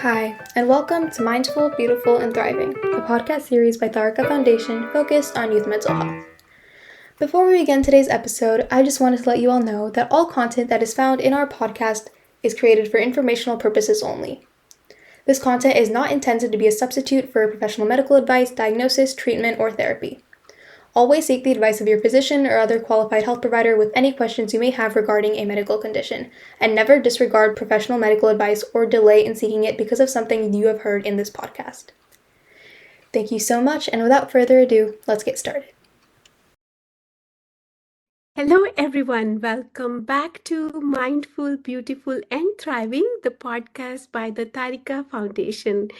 Hi, and welcome to Mindful, Beautiful, and Thriving, a podcast series by Tharaka Foundation focused on youth mental health. Before we begin today's episode, I just wanted to let you all know that all content that is found in our podcast is created for informational purposes only. This content is not intended to be a substitute for professional medical advice, diagnosis, treatment, or therapy. Always seek the advice of your physician or other qualified health provider with any questions you may have regarding a medical condition, and never disregard professional medical advice or delay in seeking it because of something you have heard in this podcast. Thank you so much, and without further ado, let's get started. Hello, everyone. Welcome back to Mindful, Beautiful, and Thriving, the podcast by the Tarika Foundation.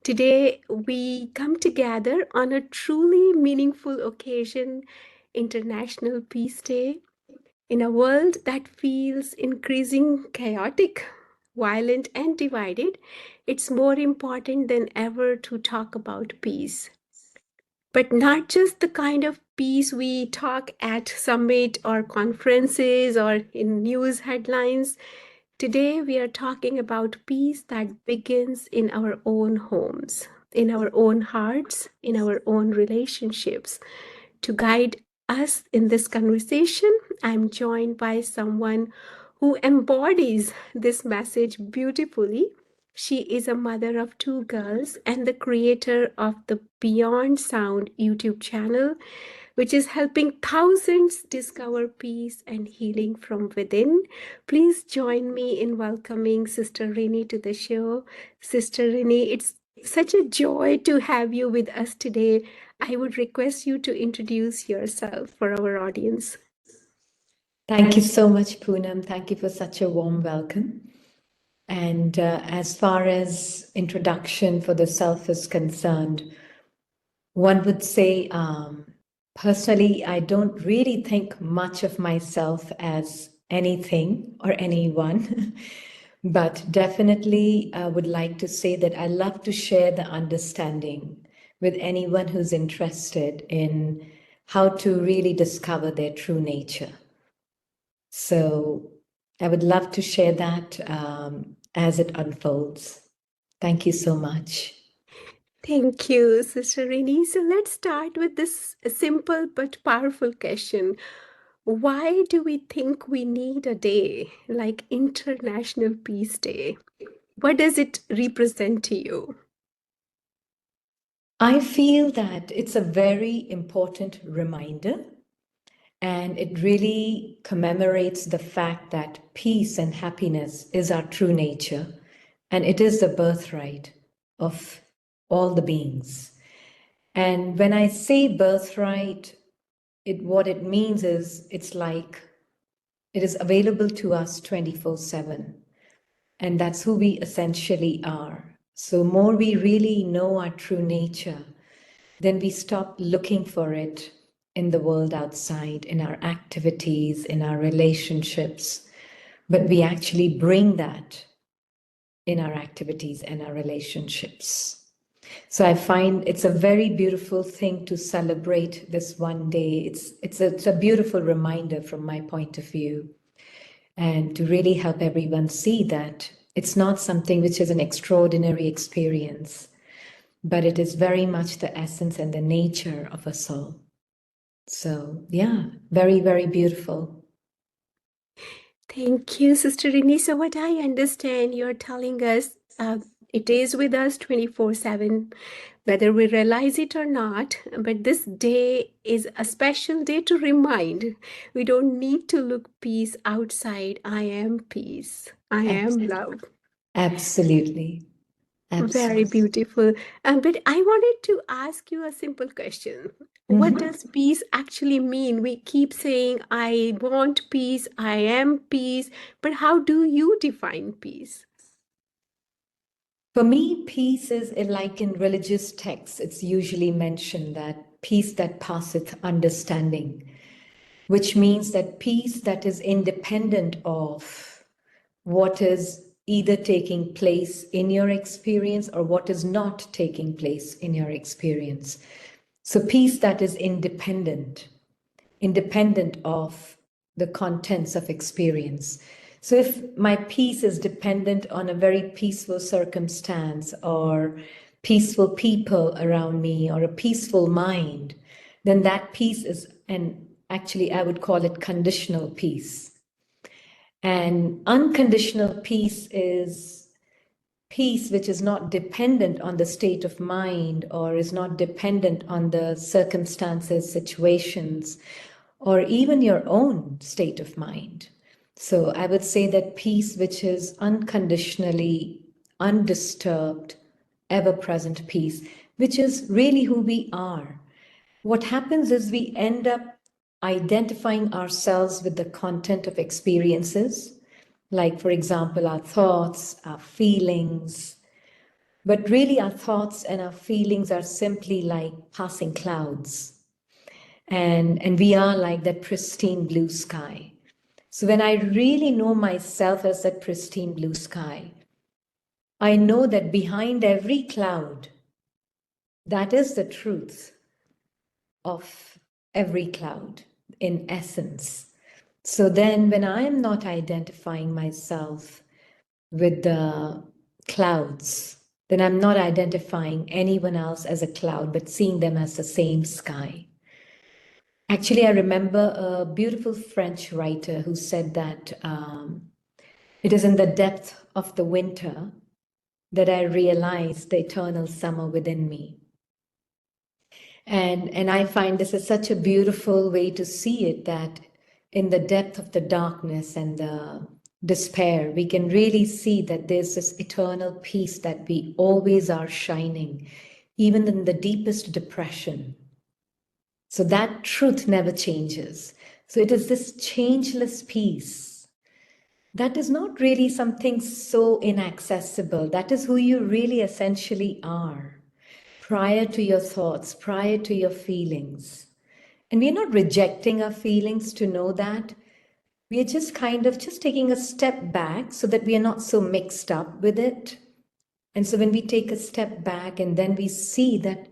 Today, we come together on a truly meaningful occasion, International Peace Day. In a world that feels increasing chaotic, violent, and divided, it's more important than ever to talk about peace. But not just the kind of peace we talk at summit or conferences or in news headlines. Today, we are talking about peace that begins in our own homes, in our own hearts, in our own relationships. To guide us in this conversation, I'm joined by someone who embodies this message beautifully. She is a mother of two girls and the creator of the Beyond Sound YouTube channel, which is helping thousands discover peace and healing from within. Please join me in welcoming Sister Rini to the show. Sister Rini, it's such a joy to have you with us today. I would request you to introduce yourself for our audience. Thank you so much, Punam. Thank you for such a warm welcome. And as far as introduction for the self is concerned, one would say, personally, I don't really think much of myself as anything or anyone, but definitely I would like to say that I love to share the understanding with anyone who's interested in how to really discover their true nature. So I would love to share that as it unfolds. Thank you so much. Thank you, Sister Rini. So let's start with this simple but powerful question. Why do we think we need a day like International Peace Day? What does it represent to you? I feel that it's a very important reminder, and it really commemorates the fact that peace and happiness is our true nature, and it is the birthright of all the beings. And when I say birthright, what it means is it's like it is available to us 24/7. And that's who we essentially are. So, more we really know our true nature, then we stop looking for it in the world outside, in our activities, in our relationships, but we actually bring that in our activities and our relationships. So I find it's a very beautiful thing to celebrate this one day. It's a beautiful reminder from my point of view, and to really help everyone see that it's not something which is an extraordinary experience, but it is very much the essence and the nature of us all. So, yeah, very, very beautiful. Thank you, Sister Rini. So, what I understand, you're telling us it is with us 24/7, whether we realize it or not. But this day is a special day to remind we don't need to look peace outside. I am peace. I am love. Absolutely. Very Absolutely. beautiful. But I wanted to ask you a simple question. What does peace actually mean? We keep saying, I want peace, I am peace, but how do you define peace? For me, peace is like in religious texts, it's usually mentioned that peace that passeth understanding, which means that peace that is independent of what is either taking place in your experience or what is not taking place in your experience. So, peace that is independent of the contents of experience. So if my peace is dependent on a very peaceful circumstance or peaceful people around me or a peaceful mind, then that peace is, and actually I would call it conditional peace. And unconditional peace is peace which is not dependent on the state of mind or is not dependent on the circumstances, situations, or even your own state of mind. So I would say that peace which is unconditionally undisturbed, ever present peace, which is really who we are. What happens is we end up identifying ourselves with the content of experiences, like, for example, our thoughts, our feelings. But really, our thoughts and our feelings are simply like passing clouds. And we are like that pristine blue sky. So when I really know myself as that pristine blue sky, I know that behind every cloud, that is the truth of every cloud in essence. So then when I am not identifying myself with the clouds, then I'm not identifying anyone else as a cloud, but seeing them as the same sky. Actually, I remember a beautiful French writer who said that it is in the depth of the winter that I realize the eternal summer within me. And I find this is such a beautiful way to see it, that in the depth of the darkness and the despair, we can really see that there's this eternal peace that we always are shining, even in the deepest depression. So that truth never changes. So it is this changeless peace. That is not really something so inaccessible. That is who you really essentially are, prior to your thoughts, prior to your feelings. And we're not rejecting our feelings to know that. We are just kind of just taking a step back so that we are not so mixed up with it. And so when we take a step back and then we see that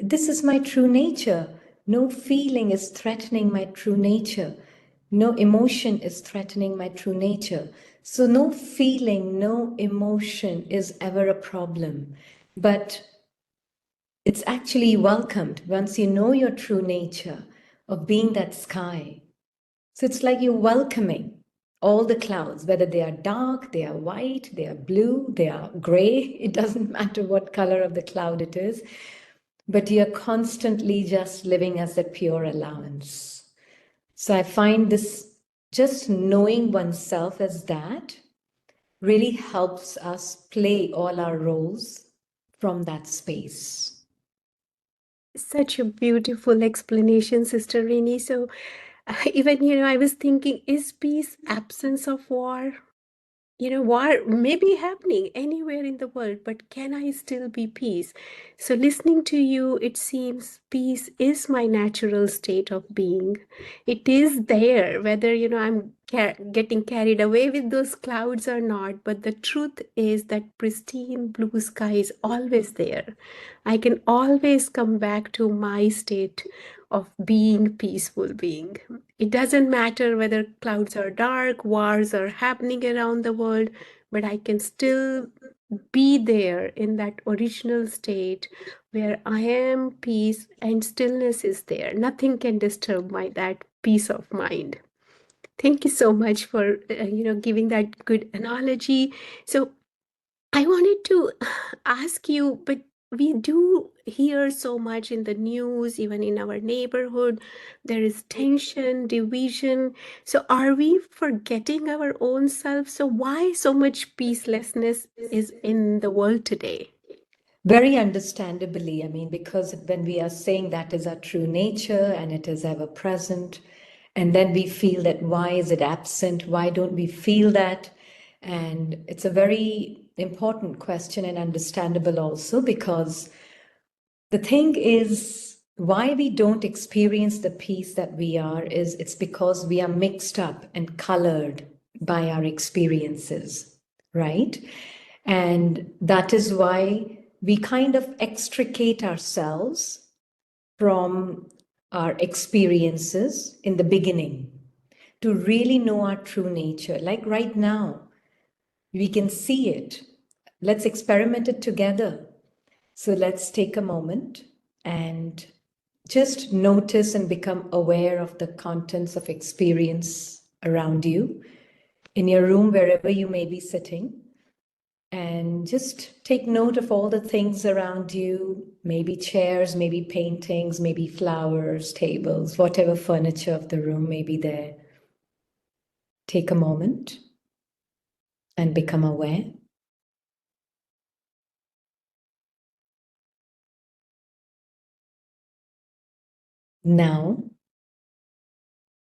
this is my true nature. No feeling is threatening my true nature. No emotion is threatening my true nature. So no feeling, no emotion is ever a problem. But it's actually welcomed once you know your true nature of being that sky. So it's like you're welcoming all the clouds, whether they are dark, they are white, they are blue, they are gray. It doesn't matter what color of the cloud it is. But you're constantly just living as a pure allowance. So I find this, just knowing oneself as that really helps us play all our roles from that space. Such a beautiful explanation, Sister Rini. So, even, I was thinking, is peace absence of war? War may be happening anywhere in the world, but can I still be peace? So, listening to you, it seems peace is my natural state of being. It is there, whether, I'm getting carried away with those clouds or not. But the truth is that pristine blue sky is always there. I can always come back to my state of being peaceful being. It doesn't matter whether clouds are dark, wars are happening around the world, but I can still be there in that original state where I am peace and stillness is there. Nothing can disturb my that peace of mind. Thank you so much for giving that good analogy. So I wanted to ask you, but we do hear so much in the news, even in our neighborhood. There is tension, division. So, are we forgetting our own self? So, why so much peacelessness is in the world today? Very understandably, I mean, because when we are saying that is our true nature and it is ever present, and then we feel that why is it absent? Why don't we feel that? And it's a very important question and understandable also, because the thing is, why we don't experience the peace that we are is it's because we are mixed up and colored by our experiences, right? And that is why we kind of extricate ourselves from our experiences in the beginning to really know our true nature. Like right now, we can see it. Let's experiment it together. So let's take a moment and just notice and become aware of the contents of experience around you in your room, wherever you may be sitting. And just take note of all the things around you, maybe chairs, maybe paintings, maybe flowers, tables, whatever furniture of the room may be there. Take a moment and become aware. Now,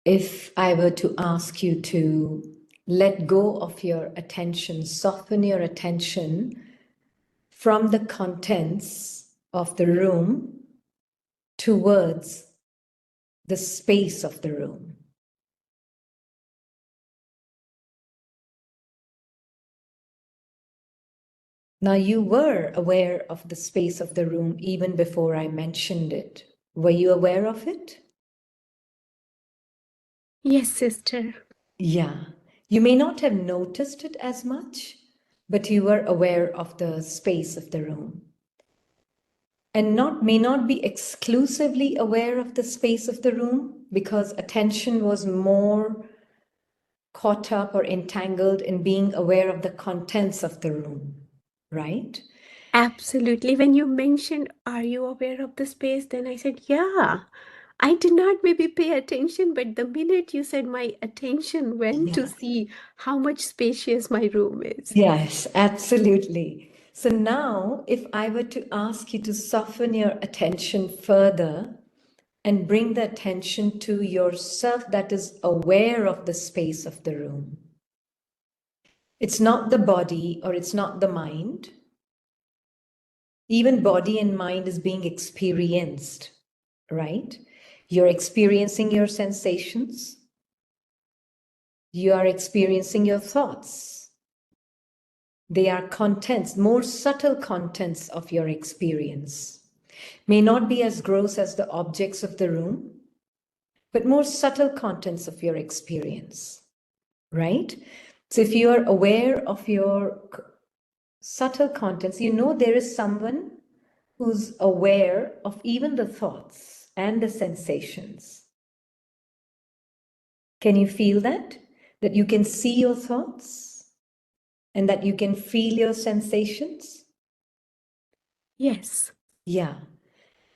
if I were to ask you to let go of your attention, soften your attention from the contents of the room towards the space of the room. Now, you were aware of the space of the room even before I mentioned it. Were you aware of it? Yes, sister. Yeah. You may not have noticed it as much, but you were aware of the space of the room. And may not be exclusively aware of the space of the room, because attention was more caught up or entangled in being aware of the contents of the room, right? Absolutely. When you mentioned, are you aware of the space? Then I said, yeah. I did not maybe pay attention, but the minute you said, my attention went to Yeah. see how much spacious my room is. Yes, absolutely. So now, if I were to ask you to soften your attention further and bring the attention to yourself that is aware of the space of the room. It's not the body or it's not the mind. Even body and mind is being experienced, right? You're experiencing your sensations. You are experiencing your thoughts. They are contents, more subtle contents of your experience. May not be as gross as the objects of the room, but more subtle contents of your experience, right? So if you are aware of your subtle contents, you know there is someone who's aware of even the thoughts and the sensations. Can you feel that? That you can see your thoughts and that you can feel your sensations? Yes. Yeah.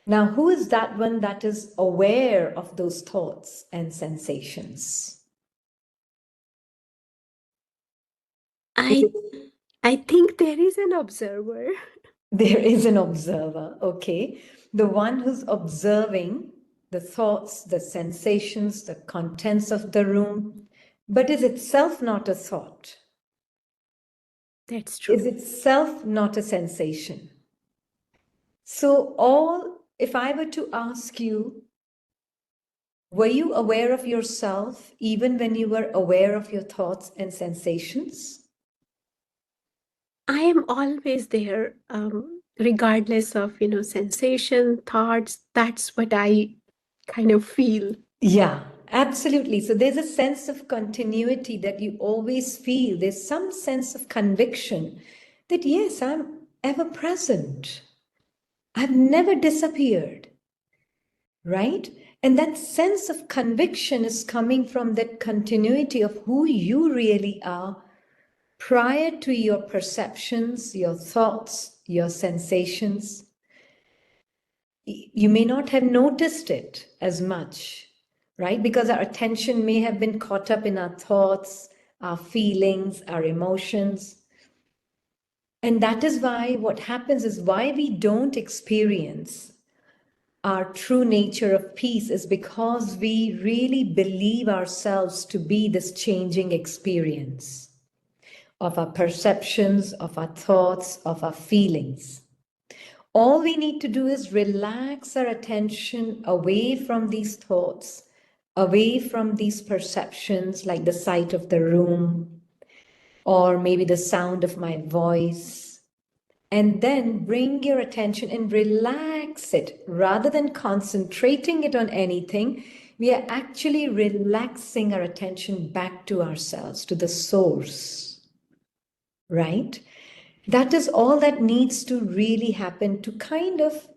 Now, who is that one that is aware of those thoughts and sensations? Is I it I think there is an observer. there is an observer, okay? The one who's observing the thoughts, the sensations, the contents of the room, but is itself not a thought, That's is true. itself not a sensation. So, if I were to ask you, were you aware of yourself even when you were aware of your thoughts and sensations? I am always there, regardless of, sensation, thoughts. That's what I kind of feel. Yeah, absolutely. So there's a sense of continuity that you always feel. There's some sense of conviction that, yes, I'm ever present. I've never disappeared, right? And that sense of conviction is coming from that continuity of who you really are prior to your perceptions, your thoughts, your sensations. You may not have noticed it as much, right? Because our attention may have been caught up in our thoughts, our feelings, our emotions. And that is why what happens is why we don't experience our true nature of peace is because we really believe ourselves to be this changing experience of our perceptions, of our thoughts, of our feelings. All we need to do is relax our attention away from these thoughts, away from these perceptions, like the sight of the room, or maybe the sound of my voice, and then bring your attention and relax it rather than concentrating it on anything. we are actually relaxing our attention back to ourselves, to the source, right? That is all that needs to really happen to kind of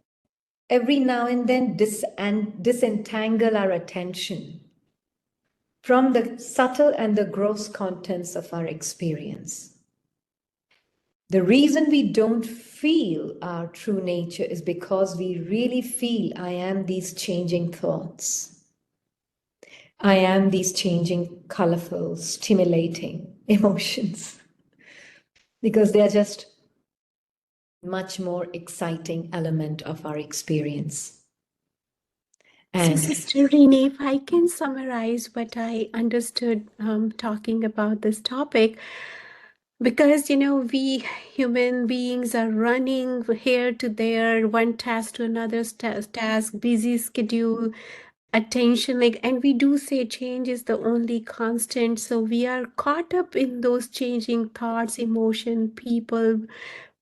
every now and then disentangle our attention from the subtle and the gross contents of our experience. The reason we don't feel our true nature is because we really feel I am these changing thoughts. I am these changing, colorful, stimulating emotions because they are just much more exciting element of our experience. So, And Sister Rini, if I can summarize what I understood talking about this topic, because we human beings are running here to there, one task to another task, busy schedule, attention, like, and we do say change is the only constant. So we are caught up in those changing thoughts, emotion, people,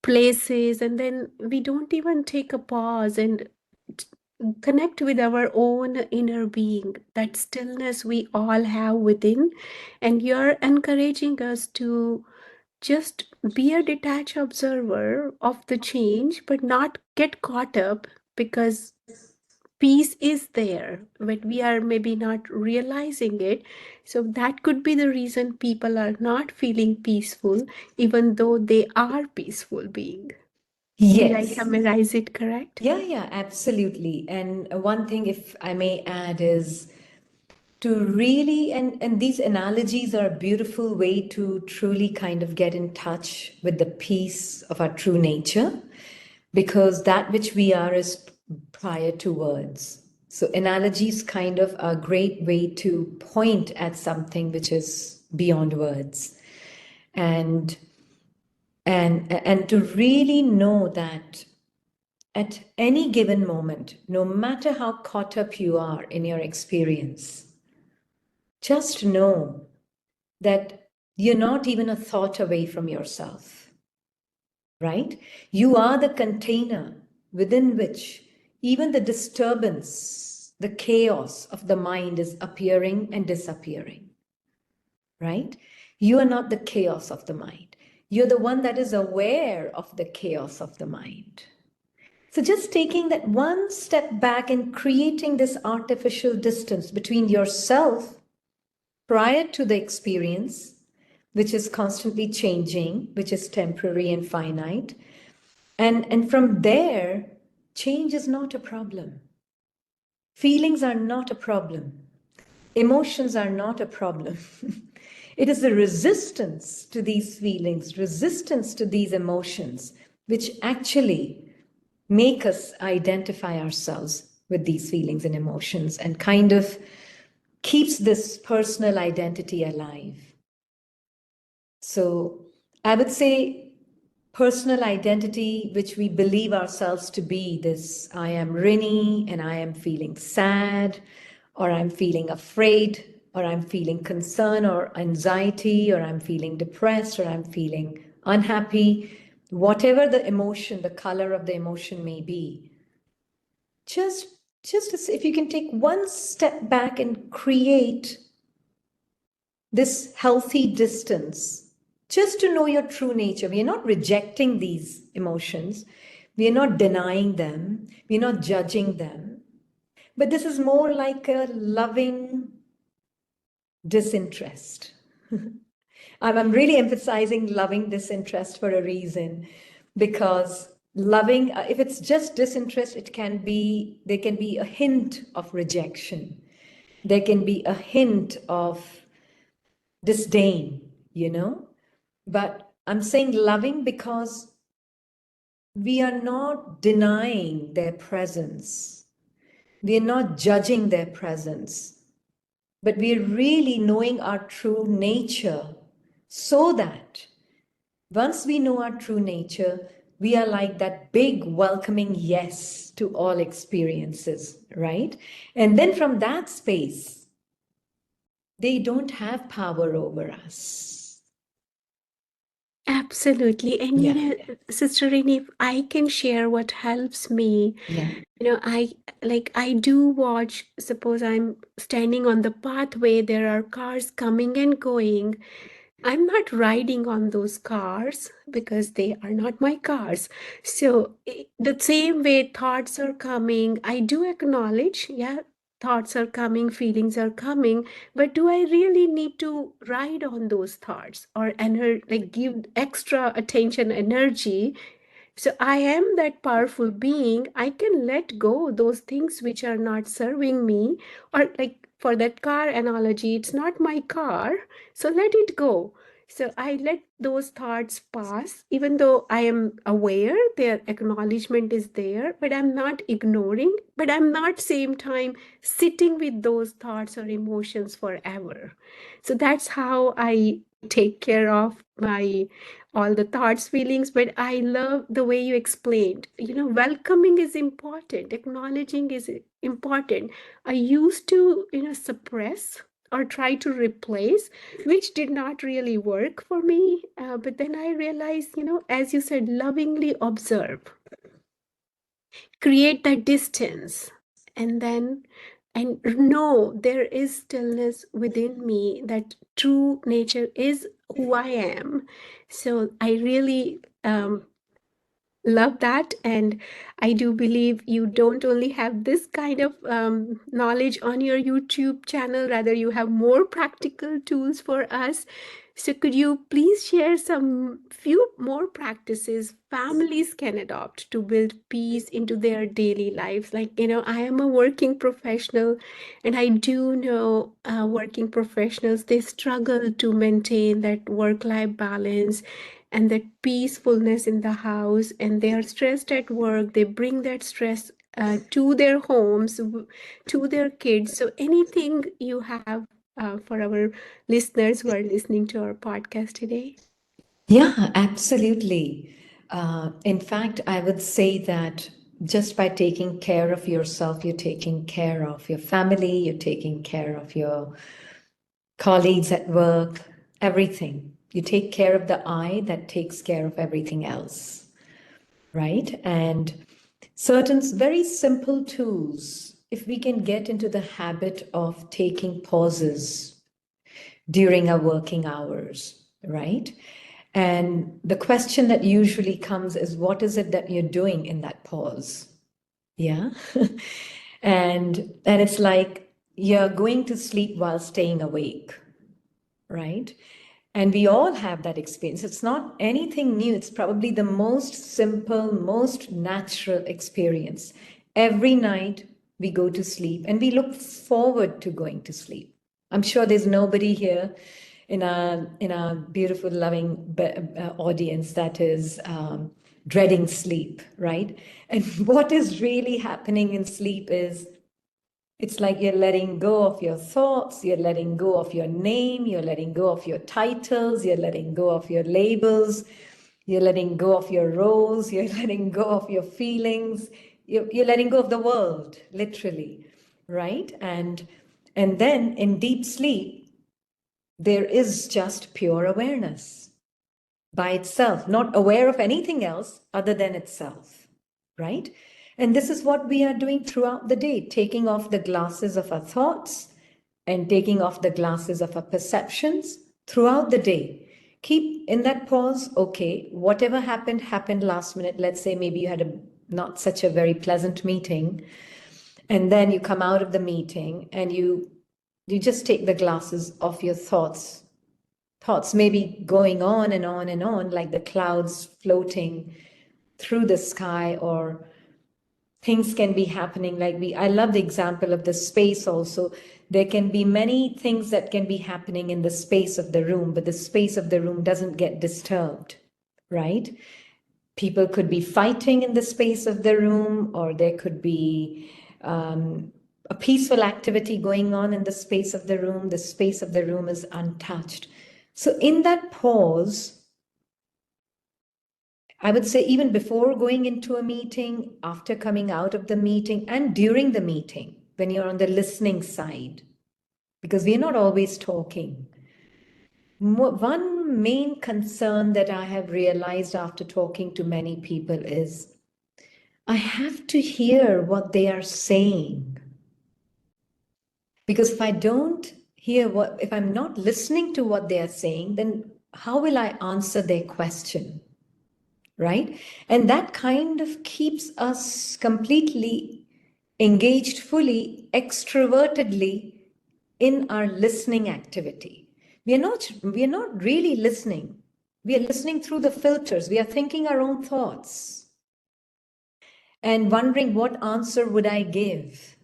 places, and then we don't even take a pause and t- connect with our own inner being, that stillness we all have within. And you're encouraging us to just be a detached observer of the change, but not get caught up, because peace is there, but we are maybe not realizing it. So that could be the reason people are not feeling peaceful, even though they are peaceful being. Did I yes, summarize it correct? yeah, absolutely. And one thing, if I may add, is to really, and these analogies are a beautiful way to truly kind of get in touch with the peace of our true nature, because that which we are is prior to words. So analogies kind of are a great way to point at something which is beyond words. And and to really know that at any given moment, no matter how caught up you are in your experience, just know that you're not even a thought away from yourself, right? You are the container within which even the disturbance, the chaos of the mind is appearing and disappearing, right? You are not the chaos of the mind. You're the one that is aware of the chaos of the mind. So just taking that one step back and creating this artificial distance between yourself prior to the experience, which is constantly changing, which is temporary and finite. And from there, change is not a problem. Feelings are not a problem. Emotions are not a problem. It is the resistance to these feelings, resistance to these emotions, which actually make us identify ourselves with these feelings and emotions and kind of keeps this personal identity alive. So I would say personal identity, which we believe ourselves to be this I am Rini and I am feeling sad, or I'm feeling afraid, or I'm feeling concern or anxiety, or I'm feeling depressed, or I'm feeling unhappy, whatever the emotion, the color of the emotion may be. Just as if you can take one step back and create this healthy distance, just to know your true nature. We are not rejecting these emotions. We are not denying them. We are not judging them. But this is more like a loving disinterest. I'm really emphasizing loving disinterest for a reason, because loving, if it's just disinterest, there can be a hint of rejection. There can be a hint of disdain. But I'm saying loving because we are not denying their presence. We are not judging their presence, but we are really knowing our true nature, so that once we know our true nature, we are like that big welcoming yes to all experiences, right? And then from that space, they don't have power over us. Absolutely. And Yeah. Sister Rini, if I can share what helps me, Yeah. I do watch, suppose I'm standing on the pathway, there are cars coming and going. I'm not riding on those cars because they are not my cars. So, the same way thoughts are coming, I do acknowledge, yeah, thoughts are coming, feelings are coming, but do I really need to ride on those thoughts or give extra attention, energy? So I am that powerful being. I can let go those things which are not serving me. Or like for that car analogy, it's not my car. So let it go. So I let those thoughts pass, even though I am aware their acknowledgement is there, but I'm not ignoring, but I'm not same time sitting with those thoughts or emotions forever. So that's how I take care of my all the thoughts, feelings, but I love the way you explained. Welcoming is important, acknowledging is important. I used to, suppress or try to replace, which did not really work for me. But then I realized, as you said, lovingly observe, create that distance, and then and know there is stillness within me, that true nature is who I am. So I really love that. And I do believe you don't only have this kind of knowledge on your YouTube channel, rather, you have more practical tools for us. So, could you please share some few more practices families can adopt to build peace into their daily lives? Like, I am a working professional, and I do know working professionals, they struggle to maintain that work-life balance and that peacefulness in the house, and they are stressed at work, they bring that stress to their homes, to their kids. So anything you have for our listeners who are listening to our podcast today? Yeah, absolutely. In fact, I would say that just by taking care of yourself, you're taking care of your family, you're taking care of your colleagues at work, everything. You take care of the I, that takes care of everything else, right? And certain very simple tools, if we can get into the habit of taking pauses during our working hours, right? And the question that usually comes is, what is it that you're doing in that pause? Yeah. And it's like you're going to sleep while staying awake, right? And we all have that experience. It's not anything new. It's probably the most simple, most natural experience. Every night we go to sleep and we look forward to going to sleep. I'm sure there's nobody here in a beautiful, loving audience that is dreading sleep, right? And what is really happening in sleep is it's like you're letting go of your thoughts, you're letting go of your name, you're letting go of your titles, you're letting go of your labels, you're letting go of your roles, you're letting go of your feelings, you're letting go of the world, literally, right? And then in deep sleep, there is just pure awareness by itself, not aware of anything else other than itself, right? And this is what we are doing throughout the day, taking off the glasses of our thoughts and taking off the glasses of our perceptions throughout the day. Keep in that pause, okay, whatever happened, happened last minute. Let's say maybe you had a not such a very pleasant meeting, and then you come out of the meeting and you just take the glasses off your thoughts maybe going on and on and on, like the clouds floating through the sky, or things can be happening like I love the example of the space also. There can be many things that can be happening in the space of the room, but the space of the room doesn't get disturbed, right? People could be fighting in the space of the room, or there could be a peaceful activity going on in the space of the room. The space of the room is untouched. So in that pause, I would say even before going into a meeting, after coming out of the meeting, and during the meeting, when you're on the listening side, because we're not always talking. One one main concern that I have realized after talking to many people is I have to hear what they are saying. Because if I don't hear if I'm not listening to what they are saying, then how will I answer their question? Right? And that kind of keeps us completely engaged fully, extrovertedly in our listening activity. We are not really listening. We are listening through the filters. We are thinking our own thoughts and wondering what answer would I give.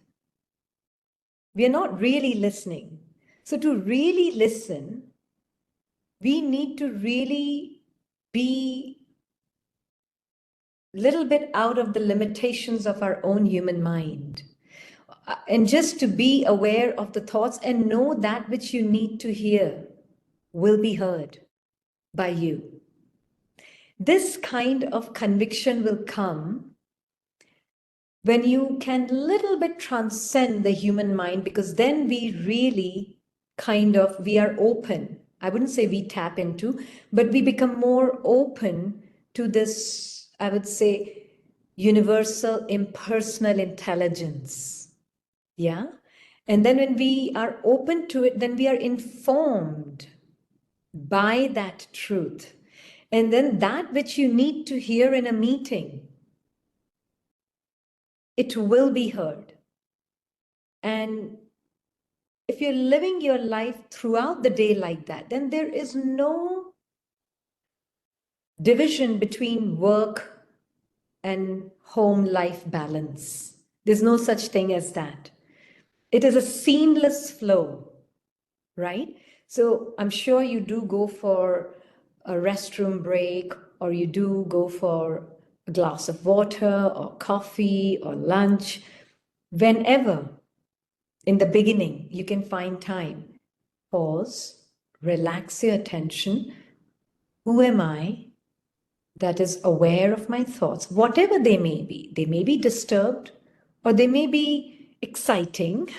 We are not really listening. So to really listen, we need to really be a little bit out of the limitations of our own human mind. And just to be aware of the thoughts and know that which you need to hear will be heard by you. This kind of conviction will come when you can little bit transcend the human mind, because then we really we are open. I wouldn't say we tap into, but we become more open to this, I would say, universal impersonal intelligence. Yeah. And then when we are open to it, then we are informed by that truth. And then that which you need to hear in a meeting, it will be heard. And if you're living your life throughout the day like that, then there is no division between work and home life balance. There's no such thing as that. It is a seamless flow, right? So I'm sure you do go for a restroom break, or you do go for a glass of water or coffee or lunch. Whenever in the beginning you can find time, pause, relax your attention. Who am I? That is aware of my thoughts, whatever they may be. They may be disturbed, or they may be exciting,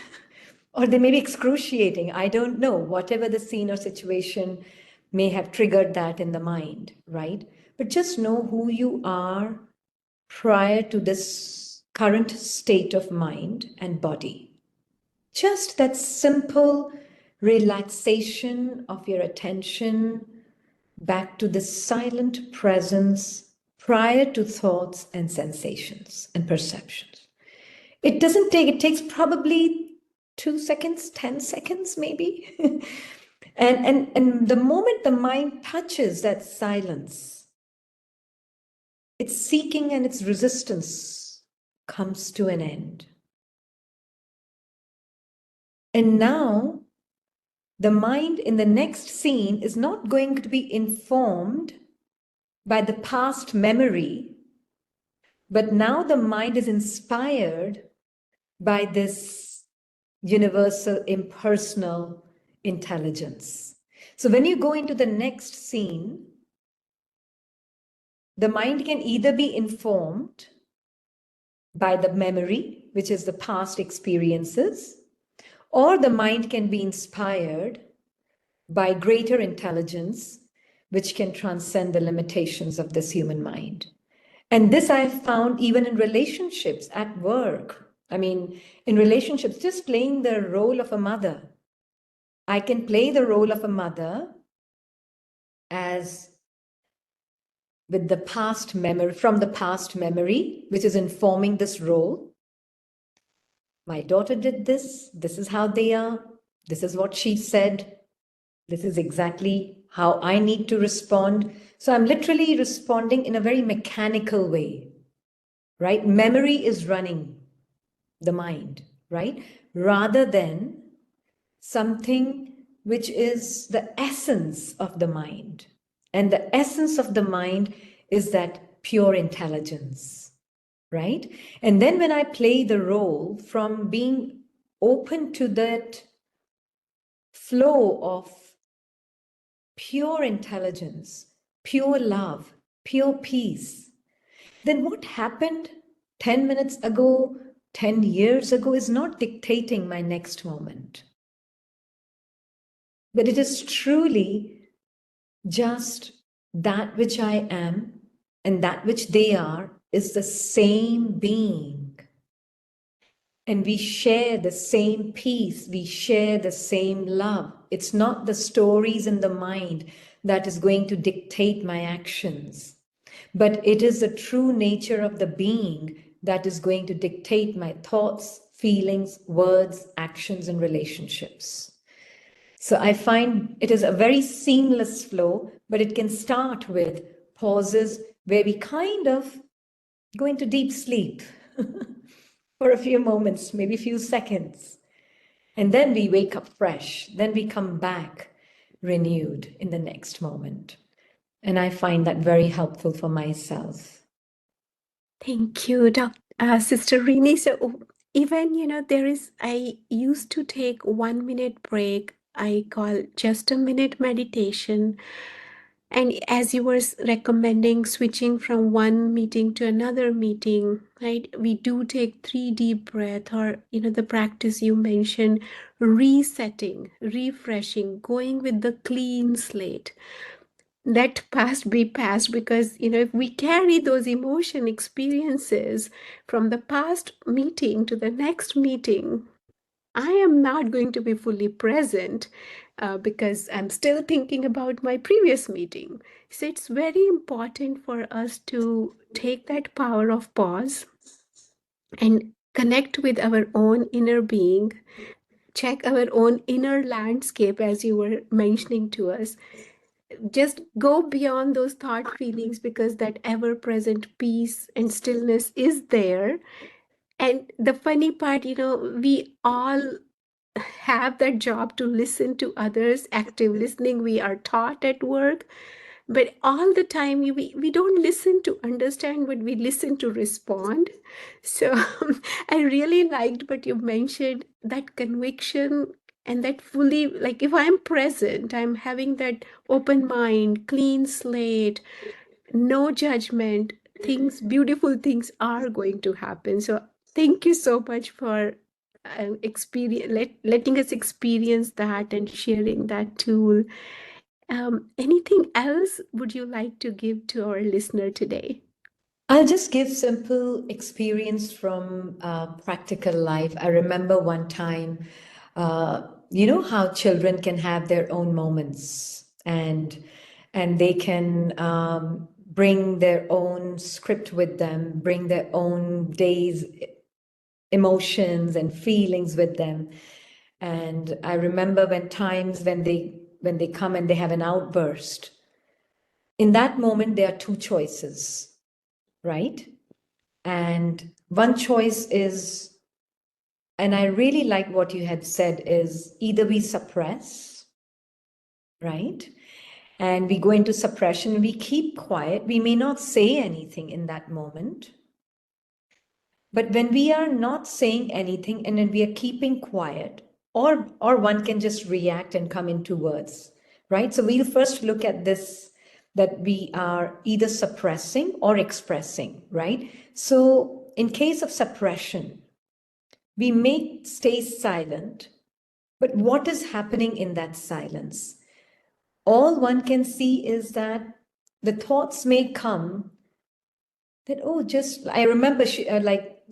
or they may be excruciating. I don't know. Whatever the scene or situation may have triggered that in the mind, right? But just know who you are prior to this current state of mind and body. Just that simple relaxation of your attention back to the silent presence prior to thoughts and sensations and perceptions. It takes probably 2 seconds, 10 seconds maybe. and the moment the mind touches that silence, its seeking and its resistance comes to an end. And now the mind in the next scene is not going to be informed by the past memory, but now the mind is inspired by this universal impersonal intelligence. So when you go into the next scene, the mind can either be informed by the memory, which is the past experiences, or the mind can be inspired by greater intelligence, which can transcend the limitations of this human mind. And this I have found even in relationships, at work. I mean, in relationships, just playing the role of a mother. I can play the role of a mother as with the past memory, from the past memory, which is informing this role. My daughter did this. This is how they are. This is what she said. This is exactly how I need to respond. So I'm literally responding in a very mechanical way, right? Memory is running the mind, right? Rather than something which is the essence of the mind. And the essence of the mind is that pure intelligence, right? And then when I play the role from being open to that flow of pure intelligence, pure love, pure peace, then what happened 10 minutes ago, 10 years ago is not dictating my next moment. But it is truly just that which I am and that which they are is the same being. And we share the same peace, we share the same love. It's not the stories in the mind that is going to dictate my actions, but it is the true nature of the being that is going to dictate my thoughts, feelings, words, actions, and relationships. So I find it is a very seamless flow, but it can start with pauses where we kind of go into deep sleep for a few moments, maybe a few seconds. And then we wake up fresh. Then we come back renewed in the next moment. And I find that very helpful for myself. Thank you, Sister Rini. So even, I used to take 1 minute break. I call just a minute meditation. And as you were recommending switching from one meeting to another meeting, right? We do take 3 deep breath, or, the practice you mentioned, resetting, refreshing, going with the clean slate. Let past be past, because if we carry those emotion experiences from the past meeting to the next meeting, I am not going to be fully present, because I'm still thinking about my previous meeting. So it's very important for us to take that power of pause and connect with our own inner being, check our own inner landscape, as you were mentioning to us. Just go beyond those thought feelings, because that ever present peace and stillness is there. And the funny part, we all have that job to listen to others. Active listening, we are taught at work, but all the time we don't listen to understand, but we listen to respond. So I really liked what you mentioned, that conviction, and that fully, like, if I'm present, I'm having that open mind, clean slate, no judgment, things, beautiful things are going to happen. So thank you so much for letting us experience that and sharing that tool. Anything else would you like to give to our listener today? I'll just give simple experience from practical life. I remember one time, you know how children can have their own moments, and they can bring their own script with them, bring their own days, emotions and feelings with them. And I remember when they come and they have an outburst. In that moment, there are two choices, right? And one choice is, and I really like what you had said, is either we suppress, right? And we go into suppression, we keep quiet, we may not say anything in that moment. But when we are not saying anything and when we are keeping quiet, or one can just react and come into words, right? So we'll first look at this, that we are either suppressing or expressing, right? So in case of suppression, we may stay silent, but what is happening in that silence? All one can see is that the thoughts may come that, oh, just, I remember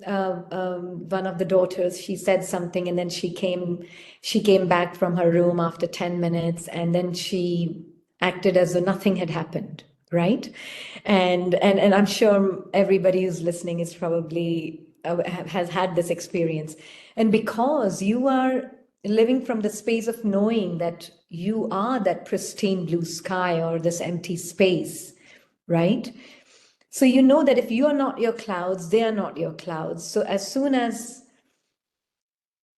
one of the daughters, she said something, and then she came back from her room after 10 minutes, and then she acted as though nothing had happened, right? And I'm sure everybody who's listening is probably has had this experience. And because you are living from the space of knowing that you are that pristine blue sky or this empty space, right? So you know that if you are not your clouds, they are not your clouds. So as soon as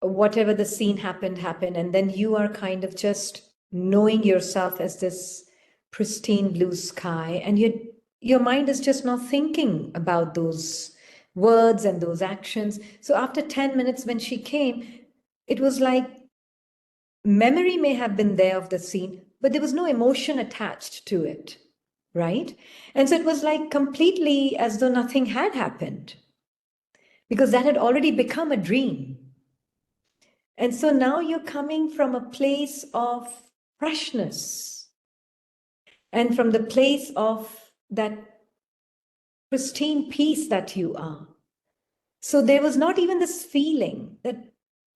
whatever the scene happened, and then you are kind of just knowing yourself as this pristine blue sky, and your mind is just not thinking about those words and those actions. So after 10 minutes when she came, it was like memory may have been there of the scene, but there was no emotion attached to it, right? And so it was like completely as though nothing had happened, because that had already become a dream. And so now you're coming from a place of freshness. and from the place of that pristine peace that you are. So there was not even this feeling that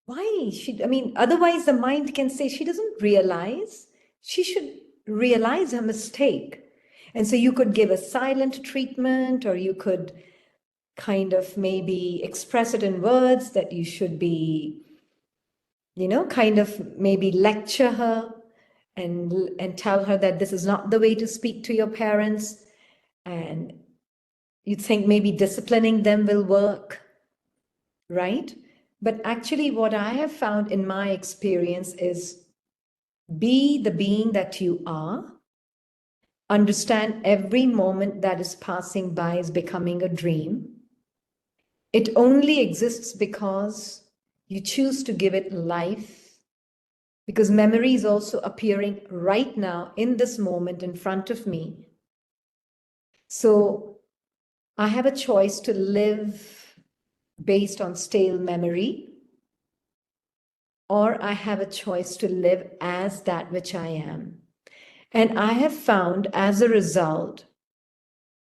why she, I mean, otherwise the mind can say she doesn't realize, she should realize her mistake. And so you could give a silent treatment, or you could kind of maybe express it in words that you should be, kind of maybe lecture her and tell her that this is not the way to speak to your parents. And you think maybe disciplining them will work, right? But actually, what I have found in my experience is be the being that you are. Understand every moment that is passing by is becoming a dream. It only exists because you choose to give it life, because memory is also appearing right now in this moment in front of me. So I have a choice to live based on stale memory, or I have a choice to live as that which I am. And I have found as a result,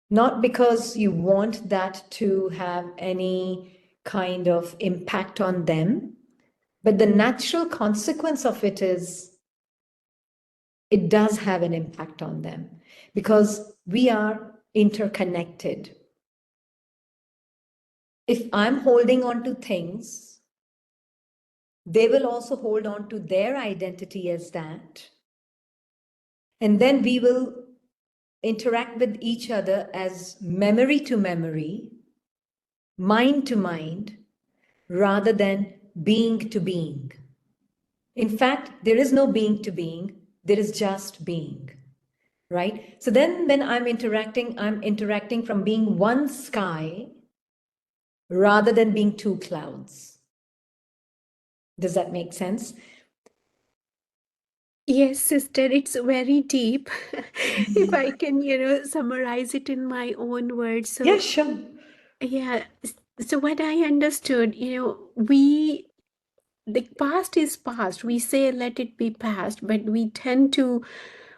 not because you want that to have any kind of impact on them, but the natural consequence of it is it does have an impact on them, because we are interconnected. If I'm holding on to things, they will also hold on to their identity as that. And then we will interact with each other as memory to memory, mind to mind, rather than being to being. In fact, there is no being to being, there is just being, right? So then when I'm interacting from being one sky rather than being two clouds. Does that make sense? Yes, sister, it's very deep. If I can, summarize it in my own words. So, Yeah, sure. yeah. So what I understood, the past is past. We say let it be past, but we tend to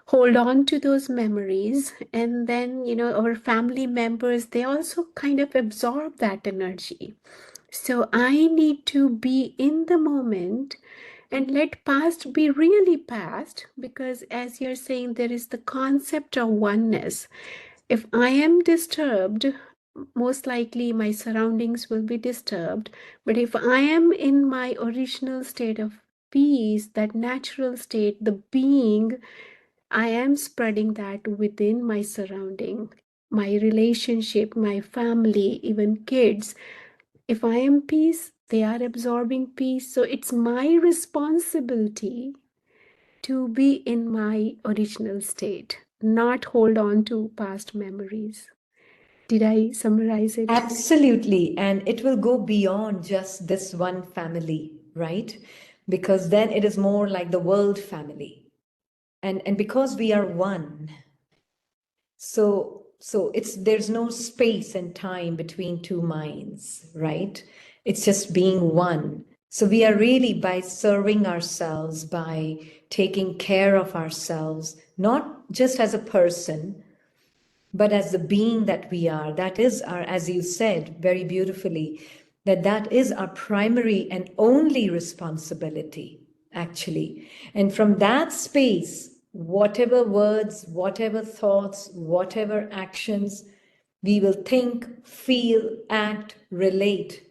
hold on to those memories. And then, our family members, they also kind of absorb that energy. So I need to be in the moment and let past be really past, because as you're saying, there is the concept of oneness. If I am disturbed, most likely my surroundings will be disturbed. But if I am in my original state of peace, that natural state, the being, I am spreading that within my surrounding, my relationship, my family, even kids. If I am peace, they are absorbing peace. So it's my responsibility to be in my original state, not hold on to past memories. Did I summarize it? Absolutely. And it will go beyond just this one family, right? Because then it is more like the world family. And because we are one, so it's there's no space and time between two minds, right? It's just being one. So we are really, by serving ourselves, by taking care of ourselves, not just as a person, but as the being that we are. That is our, as you said very beautifully, that is our primary and only responsibility, actually. And from that space, whatever words, whatever thoughts, whatever actions we will think, feel, act, relate,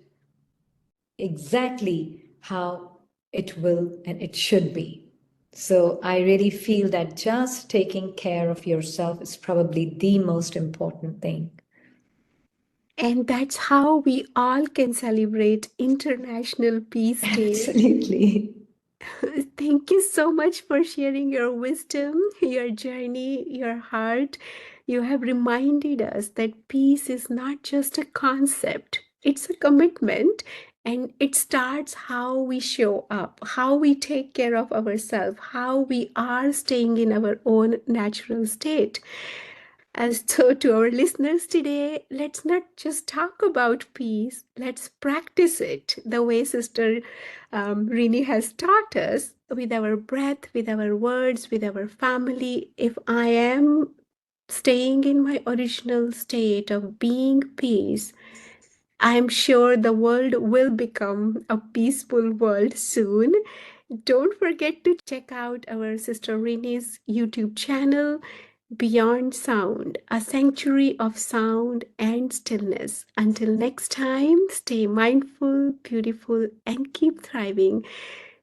exactly how it will and it should be. So I really feel that just taking care of yourself is probably the most important thing. And that's how we all can celebrate International Peace Day. Absolutely. Thank you so much for sharing your wisdom, your journey, your heart. You have reminded us that peace is not just a concept, it's a commitment, and it starts how we show up, how we take care of ourselves, how we are staying in our own natural state. And so, to our listeners today, let's not just talk about peace, let's practice it the way Sister Rini has taught us, with our breath, with our words, with our family. If I am staying in my original state of being peace, I'm sure the world will become a peaceful world soon. Don't forget to check out our Sister Rini's YouTube channel, Beyond Sound, a sanctuary of sound and stillness. Until next time, stay mindful, beautiful, and keep thriving.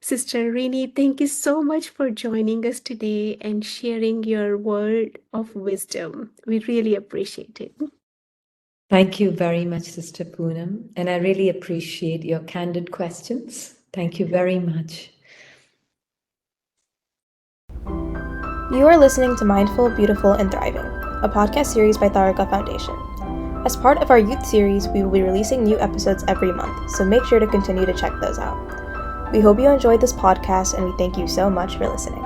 Sister Rini, thank you so much for joining us today and sharing your word of wisdom. We really appreciate it. Thank you very much, Sister Punam. And I really appreciate your candid questions. Thank you very much. You are listening to Mindful, Beautiful, and Thriving, a podcast series by Tharaka Foundation. As part of our youth series, we will be releasing new episodes every month, so make sure to continue to check those out. We hope you enjoyed this podcast, and we thank you so much for listening.